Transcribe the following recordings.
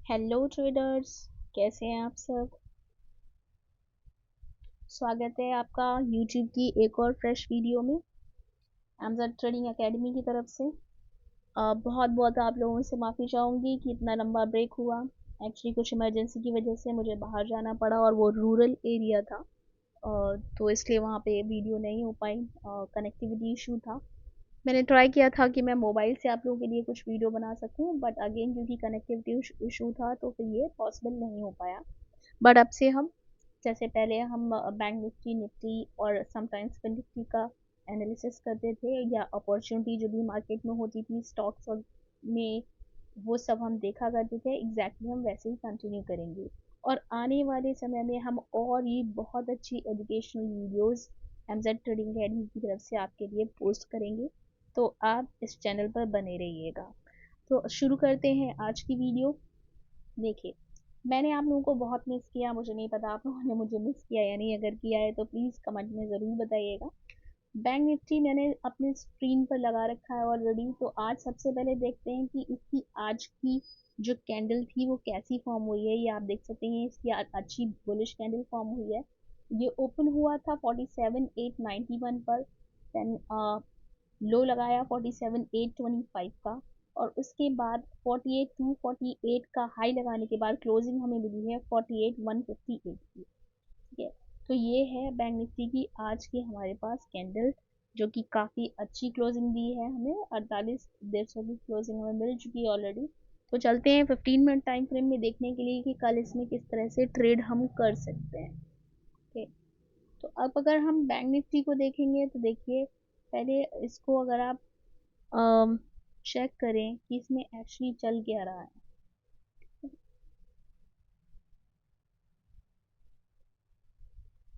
Hello traders, कैसे हैं आप सब। स्वागत है आपका यूट्यूब की एक और फ्रेश वीडियो में एमजेड ट्रेडिंग एकेडमी की तरफ से। बहुत बहुत आप लोगों से माफ़ी चाहूँगी कि इतना लंबा ब्रेक हुआ। एक्चुअली कुछ इमरजेंसी की वजह से मुझे बाहर जाना पड़ा और वो रूरल एरिया था। तो इसलिए वहाँ पे वीडियो नहीं हो पाई, कनेक्टिविटी इशू था। मैंने ट्राई किया था कि मैं मोबाइल से आप लोगों के लिए कुछ वीडियो बना सकूं, बट अगेन क्योंकि कनेक्टिविटी इशू था तो फिर ये पॉसिबल नहीं हो पाया। बट अब से हम, जैसे पहले हम बैंक निफ्टी निफ्टी और समटाइम्स फिन निफ्टी का एनालिसिस करते थे, या अपॉर्चुनिटी जो भी मार्केट में होती थी स्टॉक्स और में, वो सब हम देखा करते थे। एग्जैक्टली हम वैसे ही कंटिन्यू करेंगे। और आने वाले समय में हम और ये बहुत अच्छी educational videos Mz trading academy की तरफ से आपके लिए पोस्ट करेंगे। तो आप इस चैनल पर बने रहिएगा। तो शुरू करते हैं आज की वीडियो। देखिए, मैंने आप लोगों को बहुत मिस किया, मुझे नहीं पता आप लोगों ने मुझे मिस किया या नहीं। अगर किया है तो प्लीज़ कमेंट में ज़रूर बताइएगा। बैंक निफ्टी मैंने अपने स्क्रीन पर लगा रखा है ऑलरेडी। तो आज सबसे पहले देखते हैं कि इसकी आज की जो कैंडल थी वो कैसी फॉर्म हुई है। ये आप देख सकते हैं, इसकी अच्छी बुलिश कैंडल फॉर्म हुई है। ये ओपन हुआ था 47,891 पर, देन लो लगाया 47,825 का, और उसके बाद 48,248 का हाई लगाने के बाद क्लोजिंग हमें मिली है 48,158 की। ठीक है, तो ये है बैंक निफ्टी की आज की हमारे पास कैंडल, जो कि काफ़ी अच्छी क्लोजिंग दी है हमें। 48,150 की क्लोजिंग हमें मिल चुकी है ऑलरेडी। तो चलते हैं 15 मिनट टाइम फ्रेम में देखने के लिए कि कल इसमें किस तरह से ट्रेड हम कर सकते हैं। ओके, तो अब अगर हम बैंक निफ्टी को देखेंगे तो देखिए, पहले इसको अगर आप चेक करें कि इसमें एक्चुअली चल क्या रहा है।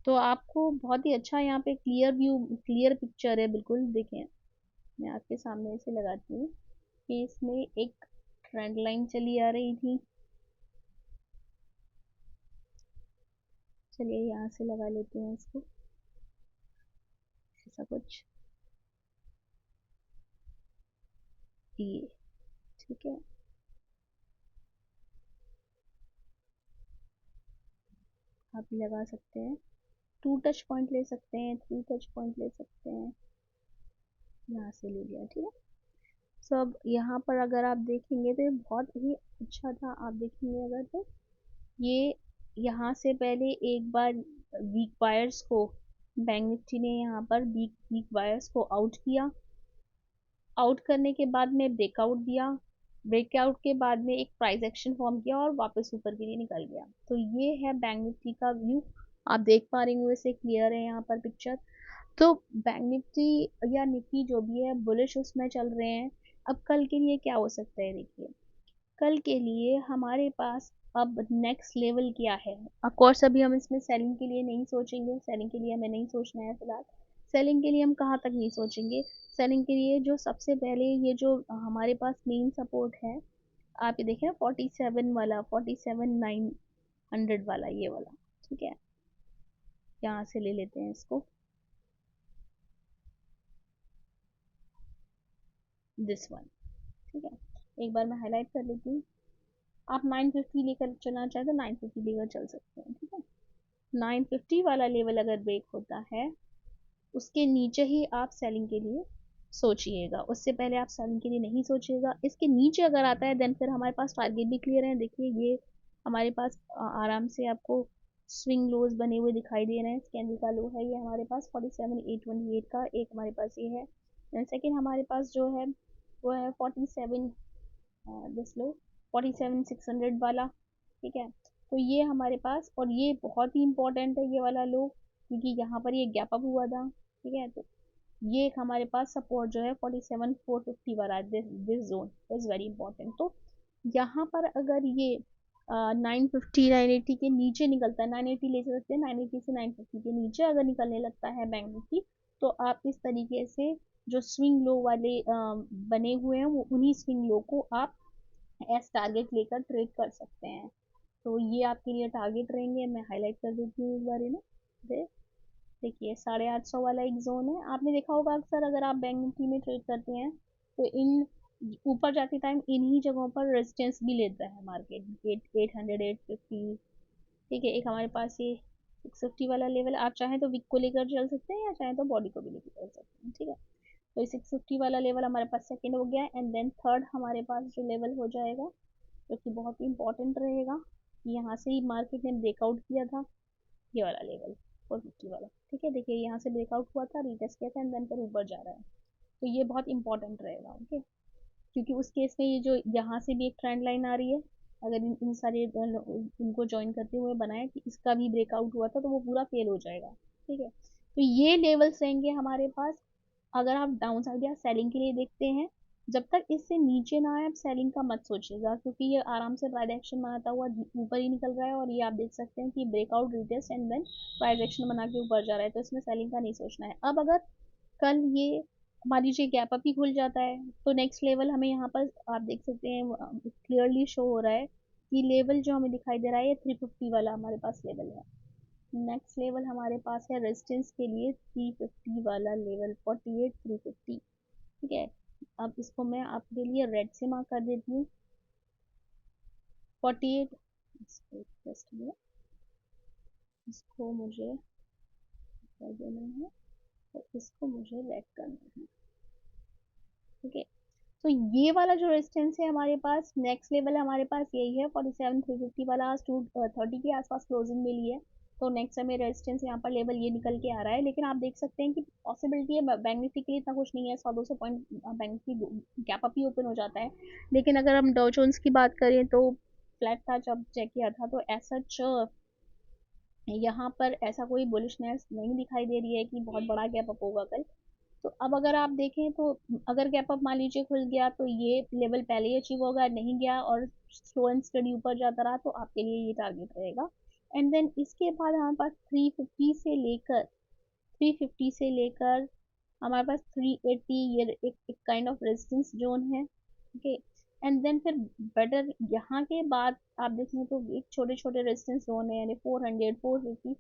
तो आपको बहुत ही अच्छा यहाँ पे क्लियर व्यू, क्लियर पिक्चर है बिल्कुल। देखें, मैं आपके सामने इसे लगाती हूँ कि इसमें एक ट्रेंड लाइन चली आ रही थी। चलिए यहाँ से लगा लेते हैं इसको, ऐसा कुछ ये। ठीक है, आप लगा सकते हैं। 2 टच पॉइंट ले सकते हैं, 3 टच पॉइंट ले सकते हैं। यहाँ से ले लिया, ठीक है। सब यहाँ पर अगर आप देखेंगे तो ये बहुत ही अच्छा था। आप देखेंगे अगर तो ये यहाँ से पहले एक बार वीक बायर्स को, बैंक निफ्टी ने यहाँ पर वीक वीक बायर्स को आउट किया। आउट करने के बाद में ब्रेकआउट दिया। ब्रेकआउट के बाद में एक प्राइस एक्शन फॉर्म किया और वापस ऊपर के लिए निकल गया। तो ये है बैंक निफ्टी का व्यू। आप देख पा रहे होंगे, वैसे क्लियर है यहाँ पर पिक्चर। तो बैंक निफ्टी या निफ्टी जो भी है बुलिश उसमें चल रहे हैं। अब कल के लिए क्या हो सकता है, देखिए कल के लिए हमारे पास अब नेक्स्ट लेवल क्या है। ऑफ कोर्स अभी हम इसमें सेलिंग के लिए नहीं सोचेंगे, सेलिंग के लिए हमें नहीं सोचना है फिलहाल। सेलिंग के लिए हम कहाँ तक नहीं सोचेंगे। सेलिंग के लिए जो सबसे पहले ये जो हमारे पास मेन सपोर्ट है, आप ये देखें 47 वाला, 47,900 वाला, ये वाला। ठीक है, यहाँ से ले लेते हैं इसको, दिस वन। ठीक है, एक बार मैं हाईलाइट कर लेती हूँ। आप 950 लेकर चलना चाहें तो 950 लेकर चल सकते हैं। ठीक है, 950 वाला लेवल अगर ब्रेक होता है, उसके नीचे ही आप सेलिंग के लिए सोचिएगा। उससे पहले आप सेलिंग के लिए नहीं सोचिएगा। इसके नीचे अगर आता है देन फिर हमारे पास टारगेट भी क्लियर है। देखिए ये हमारे पास आराम से आपको स्विंग लोज बने हुए दिखाई दे रहे हैं। कैंडल का लो है ये हमारे पास 47,828 का, एक हमारे पास ये है। देन सेकेंड हमारे पास जो है वो है 47, दिस लो 47,600 वाला। ठीक है, तो ये हमारे पास, और ये बहुत ही इंपॉर्टेंट है ये वाला लो, क्योंकि यहाँ पर ये गैप अप हुआ था। ठीक है, तो ये एक हमारे पास सपोर्ट जो है 47,450 वाला, this zone is very important. तो यहाँ पर अगर ये 950 980 के नीचे निकलता है, 980 ले सकते हैं, 980 से 950 के नीचे अगर निकलने लगता है बैंक निफ्टी, तो आप इस तरीके से जो स्विंग लो वाले बने हुए हैं, वो उन्हीं स्विंग लो को आप एस टारगेट लेकर ट्रेड कर सकते हैं। तो ये आपके लिए टारगेट रहेंगे। मैं हाईलाइट कर देती हूँ इस बारे में। देखिए 850 वाला एक जोन है। आपने देखा होगा अक्सर अगर आप बैंक निफ्टी में ट्रेड करते हैं तो इन ऊपर जाते टाइम इन्हीं जगहों पर रेजिस्टेंस भी लेता है मार्केट, 800, 850। ठीक है, एक हमारे पास ये 650 वाला लेवल, आप चाहें तो विक को लेकर चल सकते हैं या चाहें तो बॉडी को भी लेकर चल सकते हैं। ठीक है, तो 650 वाला लेवल हमारे पास सेकंड हो गया। एंड देन थर्ड हमारे पास जो लेवल हो जाएगा, जो कि बहुत ही इंपॉर्टेंट रहेगा, यहाँ से ही मार्केट ने ब्रेकआउट किया था, ये वाला लेवल 450 वाला। ठीक है, देखिए यहाँ से ब्रेकआउट हुआ था, रीटेस्ट किया था, एंड देन पर ऊपर जा रहा है, तो ये बहुत इंपॉर्टेंट रहेगा। ओके, क्योंकि उस केस में ये जो यहाँ से भी एक ट्रेंड लाइन आ रही है, अगर इन सारे इनको ज्वाइन करते हुए बनाए कि इसका भी ब्रेकआउट हुआ था, तो वो पूरा फेल हो जाएगा। ठीक है, तो ये लेवल्स रहेंगे हमारे पास। अगर आप डाउन साइड या सेलिंग के लिए देखते हैं, जब तक इससे नीचे ना आए आप सेलिंग का मत सोचिएगा, क्योंकि ये आराम से प्राइस एक्शन बनाता हुआ ऊपर ही निकल रहा है, और ये आप देख सकते हैं कि breakout, retest and then price action बना के ऊपर जा रहा है, तो इसमें सेलिंग का नहीं सोचना है। अब अगर कल ये मान लीजिए गैप अप ही खुल जाता है, तो नेक्स्ट लेवल हमें यहाँ पर आप देख सकते हैं क्लियरली शो हो रहा है कि लेवल जो हमें दिखाई दे रहा है ये 350 वाला हमारे पास लेवल है। नेक्स्ट लेवल हमारे पास है रेजिस्टेंस के लिए 350 वाला लेवल, 48,350। ठीक है, अब इसको मैं आपके लिए रेड से मार्क कर देती हूँ, 48। इसको मुझे कर देना है, और इसको मुझे रेड करना है। ठीक है, तो ये वाला जो रेजिस्टेंस है हमारे पास, नेक्स्ट लेवल हमारे पास यही है 47,350 वाला, आज 230 के आसपास क्लोजिंग मिली है, तो नेक्स्ट हमें रेजिस्टेंस यहाँ पर लेवल ये निकल के आ रहा है। लेकिन आप देख सकते हैं कि पॉसिबिलिटी है, बैंक निफ्टी के लिए इतना कुछ नहीं है, 100-200 point bank Nifty gap up ही ओपन हो जाता है। लेकिन अगर हम डॉ जोन्स की बात करें तो फ्लैट था जब चेक किया था, तो ऐसा यहाँ पर ऐसा कोई बुलिशनेस नहीं दिखाई दे रही है कि बहुत बड़ा गैप अप होगा कल। तो अब अगर आप देखें तो अगर गैप अप मान लीजिए खुल गया, तो ये लेवल पहले ही अचीव होगा, नहीं गया और स्लो एंड स्टडी ऊपर जाता रहा, तो आपके लिए ये टारगेट रहेगा। एंड देन इसके बाद हमारे पास 350 से लेकर हमारे पास 380, ये एक काइंड ऑफ रेजिस्टेंस जोन है। ओके, एंड देन फिर बेटर यहाँ के बाद आप देखें तो एक छोटे छोटे रेजिस्टेंस जोन है, यानी 400, 450।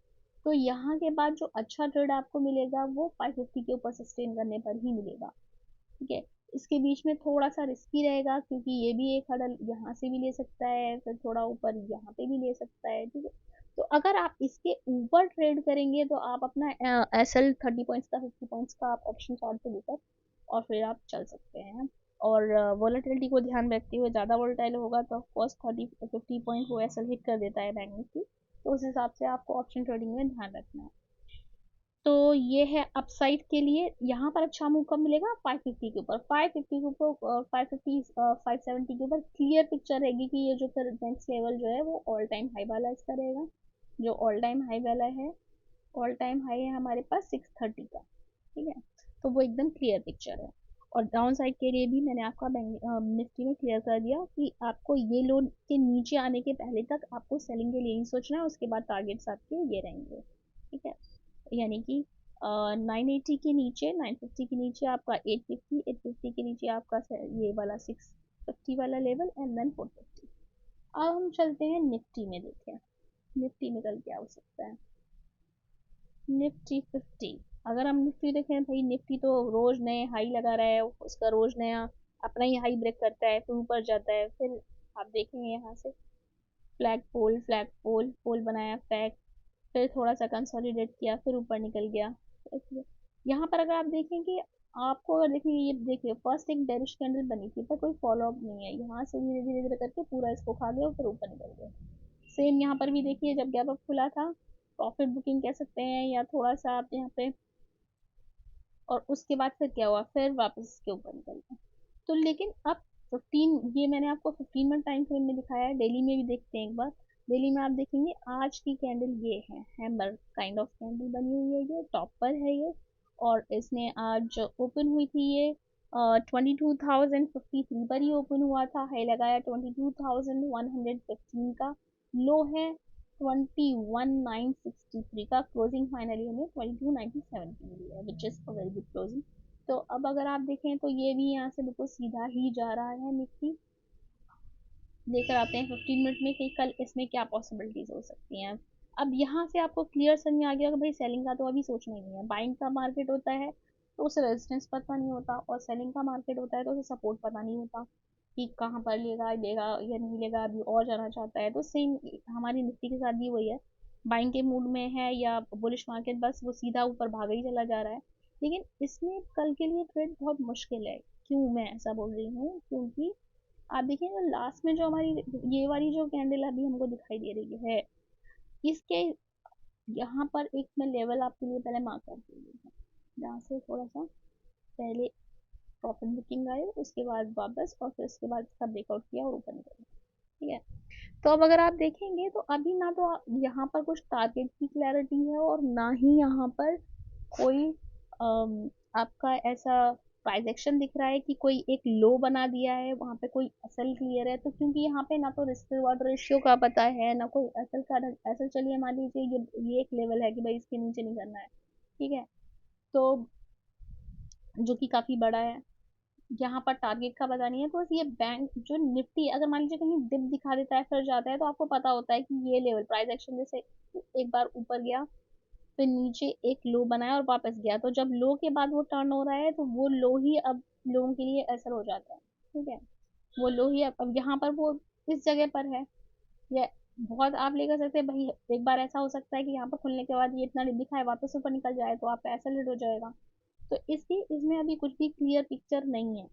तो यहाँ के बाद जो अच्छा ट्रेड आपको मिलेगा वो 550 के ऊपर सस्टेन करने पर ही मिलेगा। ठीक है, इसके बीच में थोड़ा सा रिस्की रहेगा, क्योंकि ये भी एक हडल यहाँ से भी ले सकता है, फिर थोड़ा ऊपर यहाँ पे भी ले सकता है। ठीक है, तो अगर आप इसके ऊपर ट्रेड करेंगे तो आप अपना SL 30 पॉइंट्स का, 50 पॉइंट्स का आप ऑप्शन चार्ट पे लेकर और फिर आप चल सकते हैं। और वॉलेटिलिटी को ध्यान में रखते हुए, ज़्यादा वॉलेटाइल होगा तो ऑफकोर्स 30-50 पॉइंट वो SL हिट कर देता है बैंक निफ्टी, तो उस हिसाब से आपको ऑप्शन ट्रेडिंग में ध्यान रखना है। तो ये है अपसाइड के लिए, यहाँ पर अच्छा मूव कब मिलेगा, 550 के ऊपर, 550 के ऊपर, 550 570 के ऊपर क्लियर पिक्चर रहेगी कि ये जो फिर नेक्स्ट लेवल जो है वो ऑल टाइम हाई वाला इसका रहेगा। जो ऑल टाइम हाई वाला है, ऑल टाइम हाई है हमारे पास 630 का। ठीक है, तो वो एकदम क्लियर पिक्चर है। और डाउन साइड के लिए भी मैंने आपका बैंक निफ्टी में क्लियर कर दिया कि आपको ये लोन के नीचे आने के पहले तक आपको सेलिंग के लिए ही सोचना है, उसके बाद टारगेट्स आपके ये रहेंगे। ठीक है, यानी कि 980 के नीचे, 950 के नीचे आपका 850, 850 के नीचे आपका ये वाला 650 वाला लेवल, एंड देन 450। अब हम चलते हैं निफ्टी में, देखें निफ्टी में कल क्या हो सकता है। निफ्टी 50, अगर हम निफ्टी देखें भाई, निफ्टी तो रोज नए हाई लगा रहा है, उसका रोज नया अपना ही हाई ब्रेक करता है, फिर ऊपर जाता है, फिर आप देखेंगे यहाँ से फ्लैग पोल, फ्लैग पोल, पोल बनाया, फ्लैग, फिर थोड़ा सा कंसोलिडेट किया, फिर ऊपर निकल गया। यहाँ पर अगर आप देखेंगे, आपको अगर देखेंगे, ये देखिए फर्स्ट एक बेरिश कैंडल बनी थी पर कोई फॉलो अप नहीं है, यहाँ से धीरे धीरे धीरे करके पूरा इसको खा गया और फिर ऊपर निकल गया। सेम यहाँ पर भी देखिए, जब गैप अप खुला था, प्रॉफिट बुकिंग कह सकते हैं या थोड़ा सा आप यहाँ पे, और उसके बाद फिर क्या हुआ, फिर वापस इसके ऊपर निकल गया। तो लेकिन अब 15, ये मैंने आपको 15 मिनट टाइम फ्रेम में दिखाया है, डेली में भी देखते हैं एक बार। डेली में आप देखेंगे आज की कैंडल ये है, हैमर काइंड ऑफ कैंडल बनी हुई है, ये टॉप पर है ये, और इसने आज ओपन हुई थी ये 22,053 पर ही ओपन हुआ था, हाई लगाया 22,115 का, लो है 21,963 का, क्लोजिंग फाइनली हमें 22,97 की मिली है, which is a very good closing. तो अब अगर आप देखें तो ये भी यहाँ से बिल्कुल सीधा ही जा रहा है निफ्टी। लेकर आते हैं 15 मिनट में कि कल इसमें क्या पॉसिबिलिटीज हो सकती हैं। अब यहाँ से आपको क्लियर समझ में आ गया कि भाई सेलिंग का तो अभी सोचना ही नहीं है, बाइंग का मार्केट होता है, तो उसे रेजिस्टेंस पता नहीं होता, और सेलिंग का मार्केट होता है तो उसे सपोर्ट पता नहीं होता कि कहाँ पर लेगा लेगा या नहीं लेगा, अभी और जाना चाहता है। तो सेम हमारी निफ्टी के साथ भी वही है, बाइंग के मूड में है या बुलिश मार्केट, बस वो सीधा ऊपर भागा ही चला जा रहा है। लेकिन इसमें कल के लिए ट्रेड बहुत मुश्किल है। क्यों मैं ऐसा बोल रही हूँ? क्योंकि आप देखिए ना, लास्ट में जो हमारी ये वाली जो कैंडल अभी हमको दिखाई दे रही है, इसके यहाँ पर एक मैं लेवल आपके लिए पहले मार्क कर दूँगी, जहाँ से थोड़ा सा पहले प्रॉफिट बुकिंग आए, उसके बाद वापस, और फिर उसके बाद इसका ब्रेकआउट किया और ऊपर निकल गया। ठीक है, तो अब अगर आप देखेंगे तो अभी ना तो यहाँ पर कुछ टारगेट की क्लैरिटी है, और ना ही यहाँ पर कोई आपका ऐसा प्राइस एक्शन दिख रहा है कि कोई एक लो बना दिया है वहाँ पे कोई असल क्लियर है। तो क्योंकि यहाँ पे ना तो रिस्क रिवॉर्ड रेशियो का पता है, ना कोई असल का असल, चलिए मान लीजिए ये एक लेवल है कि भाई इसके नीचे नहीं करना है, ठीक है, तो जो कि काफ़ी बड़ा है, यहाँ पर टारगेट का पता नहीं है। तो ये बैंक जो निफ्टी अगर मान लीजिए कहीं डिप दिखा देता है फिर जाता है, तो आपको पता होता है कि ये लेवल प्राइस एक्शन जैसे एक बार ऊपर गया, फिर नीचे एक लो बनाया और वापस गया, तो जब लो के बाद वो टर्न हो रहा है तो वो लो ही अब लोगों के लिए असर हो जाता है। ठीक है, वो लो ही अब यहाँ पर वो इस जगह पर है, या बहुत आप लेकर सकते हैं भाई, एक बार ऐसा हो सकता है कि यहाँ पर खुलने के बाद ये इतना दिखा है वापस ऊपर निकल जाए तो आपका ऐसा लेट हो जाएगा। तो इसलिए इसमें अभी कुछ भी क्लियर पिक्चर नहीं है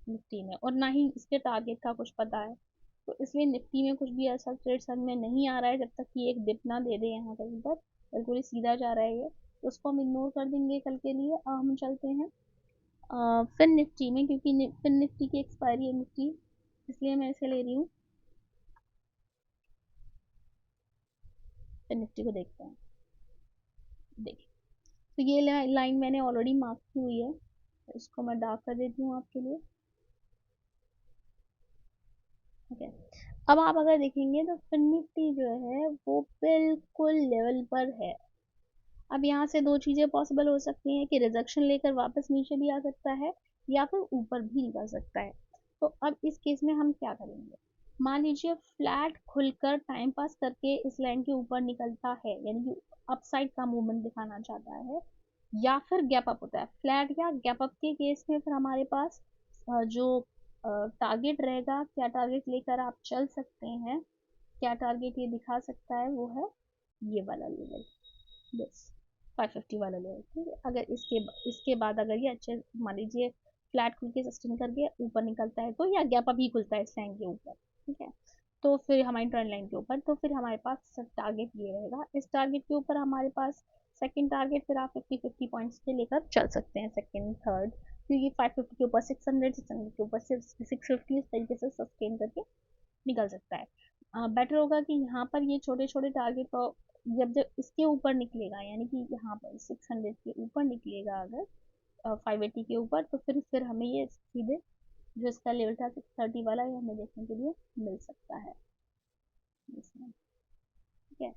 निफ्टी में, और ना ही इसके टारगेट का कुछ पता है। तो इसलिए निफ्टी में कुछ भी ऐसा ट्रेड समझ में नहीं आ रहा है, जब तक कि एक डिप ना दे दे यहाँ कहीं पर, बिल्कुल ही सीधा जा रहा है ये, तो उसको हम इग्नोर कर देंगे कल के लिए। हम चलते हैं फिर निफ्टी में, क्योंकि फिर निफ्टी की एक्सपायरी है निफ्टी, इसलिए मैं इसे ले रही हूँ। फिर निफ्टी को देखते हैं। देखिए, तो ये लाइन मैंने ऑलरेडी मार्क की हुई है, इसको मैं डार्क कर देती हूँ आपके लिए। ठीक है, अब आप अगर देखेंगे तो फिर निफ्टी जो है वो बिल्कुल लेवल पर है। अब यहाँ से दो चीज़ें पॉसिबल हो सकती हैं कि रिजेक्शन लेकर वापस नीचे भी आ सकता है, या फिर ऊपर भी निकल सकता है। तो अब इस केस में हम क्या करेंगे? मान लीजिए फ्लैट खुलकर टाइम पास करके इस लाइन के ऊपर निकलता है, यानी कि अपसाइड का मूवमेंट दिखाना चाहता है, या फिर गैप अप होता है। फ्लैट या गैप अप के केस में फिर हमारे पास जो टारगेट रहेगा, क्या टारगेट लेकर आप चल सकते हैं, क्या टारगेट ये दिखा सकता है, वो है ये वाला लेवल, बस 550 वाला लेवल। ठीक है, अगर इसके बाद अगर ये अच्छे मान लीजिए फ्लैट खुल के सस्टेन करके ऊपर निकलता है, तो या गैप अप ही खुलता है इस लाइन के ऊपर, ठीक है, तो फिर हमारी ट्रेंड लाइन के ऊपर, तो फिर हमारे पास टारगेट ये रहेगा। इस टारगेट के ऊपर हमारे पास सेकंड टारगेट, फिर आप 50-50 पॉइंट्स के लेकर चल सकते हैं सेकंड थर्ड, क्योंकि 550 के ऊपर 600, 600 के ऊपर 650 इस तरीके से सस्टेन करके निकल सकता है। बेटर होगा कि यहाँ पर ये छोटे छोटे टारगेट को जब जब इसके ऊपर निकलेगा, यानी कि यहाँ पर 600 के ऊपर निकलेगा अगर 580 के ऊपर, तो फिर हमें ये सीधे जो इसका लेवल था 630 वाला, ये हमें देखने के लिए मिल सकता है इसमें। ठीक है,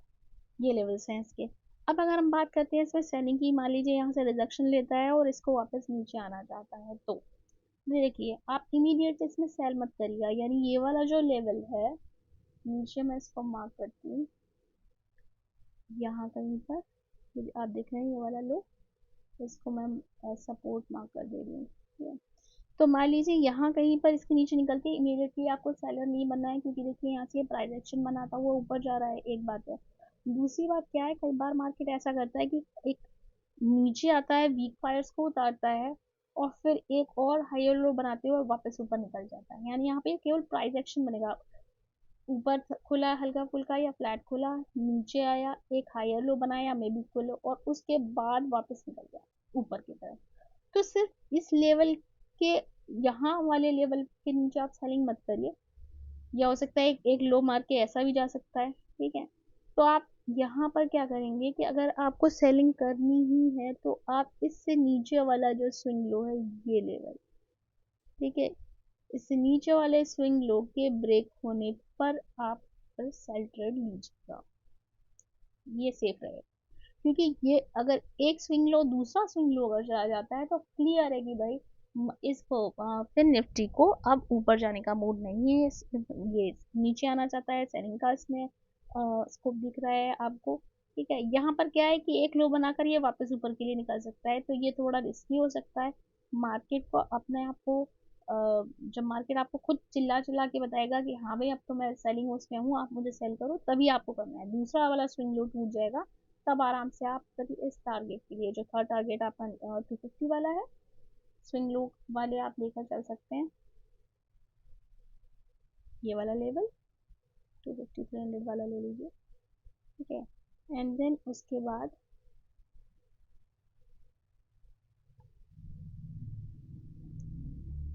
ये लेवल्स हैं इसके। अब अगर हम बात करते हैं इसमें सेलिंग की, मान लीजिए यहाँ से रिजेक्शन लेता है और इसको वापस नीचे आना चाहता है, तो देखिए आप इमीडिएट इसमें सेल मत करिएगा, यानी ये वाला जो लेवल है नीचे, मैं इसको मार्क करती हूँ यहाँ कहीं पर, आप देख रहे हैं ये वाला लो, इसको मैं सपोर्ट मार्क कर दे रही हूँ। ठीक है, तो मान लीजिए यहाँ कहीं पर इसके नीचे निकलती है, इमीडिएटली आपको सेलर नहीं बनना है, क्योंकि देखिए यहाँ से ये प्राइस एक्शन बनाता हुआ ऊपर जा रहा है, एक बात है। दूसरी बात क्या है, कई बार मार्केट ऐसा करता है कि एक नीचे आता है, वीक फायर्स को उतारता है, और फिर एक और हायर लो बनाते हुए वापस ऊपर निकल जाता है, यानी यहाँ पे केवल प्राइस एक्शन बनेगा। ऊपर खुला हल्का फुल्का या फ्लैट खुला, नीचे आया, एक हायर लो बनाया मे बी खुले, और उसके बाद वापस निकल गया ऊपर की तरफ। तो सिर्फ इस लेवल के, यहाँ वाले लेवल के नीचे आप सेलिंग मत करिए, या हो सकता है एक लो मार के ऐसा भी जा सकता है। ठीक है, तो आप यहाँ पर क्या करेंगे कि अगर आपको सेलिंग करनी ही है तो आप इससे नीचे वाला जो स्विंग लो है ये लेवल, ठीक है, इससे नीचे वाले स्विंग लो के ब्रेक होने पर आप सेल ट्रेड लीजिएगा, ये सेफ रहेगा। क्योंकि ये अगर एक स्विंग लो दूसरा स्विंग लो अगर चला जाता है तो क्लियर है कि भाई इसको फिर निफ्टी को अब ऊपर जाने का मूड नहीं है, ये नीचे आना चाहता है, सेलिंग का इसमें स्कोप दिख रहा है आपको। ठीक है, यहाँ पर क्या है कि एक लो बनाकर ये वापस ऊपर के लिए निकल सकता है, तो ये थोड़ा रिस्की हो सकता है। मार्केट को अपने आप को जब मार्केट आपको खुद चिल्ला चिल्ला के बताएगा कि हाँ भाई अब तो मैं सेलिंग उसमें हूँ, आप मुझे सेल करो, तभी आपको करना है। दूसरा वाला स्विंग लो टूट जाएगा, तब आराम से आप कभी इस टारगेट के लिए, जो थर्ड टारगेट आपका 250 वाला है, स्विंग लो वाले आप लेकर चल सकते हैं। ये वाला लेवल 250 300 वाला ले लीजिए, ठीक है। एंड देन उसके बाद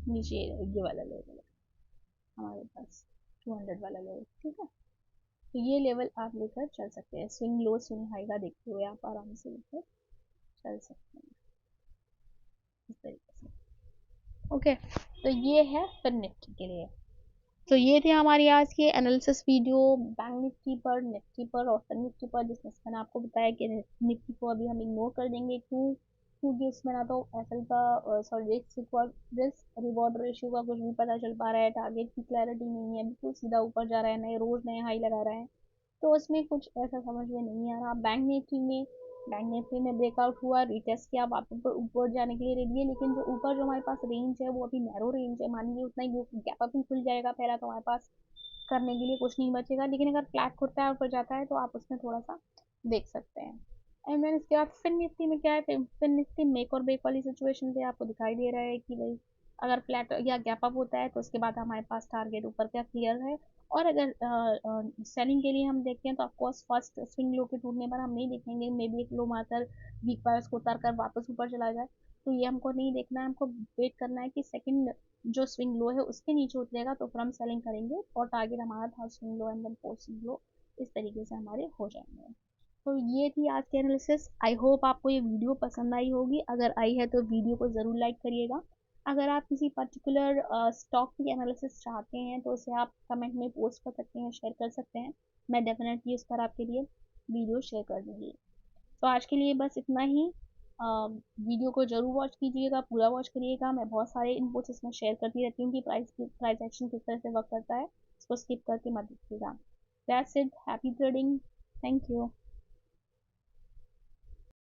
नीचे ये वाला लेवल है हमारे पास 200 वाला लेवल, ठीक है। तो ये लेवल आप लेकर चल सकते हैं, स्विंग लो स्विंग हाई का देखते हुए आप आराम से लेकर चल सकते हैं इस तरीके से। ओके, तो ये है फिर निफ्टी के लिए। तो ये थे हमारी आज की एनालिसिस वीडियो बैंक निफ्टी पर और फिर निफ्टी पर, जिसमें से मैंने आपको बताया कि निफ्टी को अभी हम इग्नोर कर देंगे, क्योंकि उसमें ना तो एसएल का सॉरी रिस्क रिवॉर्ड रेशियो का कुछ भी पता चल पा रहा है, टारगेट की क्लैरिटी नहीं है, बिल्कुल सीधा ऊपर जा रहा है, नए रोज नए हाई लगा रहा है, तो उसमें कुछ ऐसा समझ में नहीं आ रहा। बैंक निफ्टी में ब्रेकआउट हुआ, रिटेस्ट किया, वापस ऊपर जाने के लिए रेडी है, लेकिन जो ऊपर जो हमारे पास रेंज है वो अभी नैरो रेंज है, मान लीजिए उतना ही गैप अप ही खुल जाएगा पहला, तो हमारे पास करने के लिए कुछ नहीं बचेगा। लेकिन अगर फ्लैट खुलता है ऊपर जाता है तो आप उसमें थोड़ा सा देख सकते हैं। एंड देन इसके बाद फिन निफ्टी में क्या है, फिन निफ्टी मेक और ब्रेक वाली सिचुएशन पे आपको दिखाई दे रहा है कि भाई अगर फ्लैट या गैप अप होता है तो उसके बाद हमारे पास टारगेट ऊपर का क्लियर है। और अगर सेलिंग के लिए हम देखते हैं तो ऑफकोर्स फर्स्ट स्विंग लो के टूटने पर हम नहीं देखेंगे, मे बी एक लो मारकर वीक बायर्स को उतार कर वापस ऊपर चला जाए, तो ये हमको नहीं देखना है। हमको वेट करना है कि सेकंड जो स्विंग लो है उसके नीचे उतरेगा तो फिर हम सेलिंग करेंगे, और टारगेट हमारा third swing low and then fourth swing low, इस तरीके से हमारे हो जाएंगे। तो ये थी आज की एनालिसिस। आई होप आपको ये वीडियो पसंद आई होगी, अगर आई है तो वीडियो को ज़रूर लाइक करिएगा। अगर आप किसी पर्टिकुलर स्टॉक की एनालिसिस चाहते हैं तो उसे आप कमेंट में पोस्ट कर सकते हैं, शेयर कर सकते हैं, मैं डेफिनेटली उस पर आपके लिए वीडियो शेयर कर दूँगी। तो आज के लिए बस इतना ही। वीडियो को ज़रूर वॉच कीजिएगा, पूरा वॉच करिएगा, मैं बहुत सारे इनपुट्स इसमें शेयर करती रहती हूँ कि प्राइस एक्शन किस तरह से वर्क करता है, इसको स्किप करके मत देखिएगा। That's it, happy trading, thank you.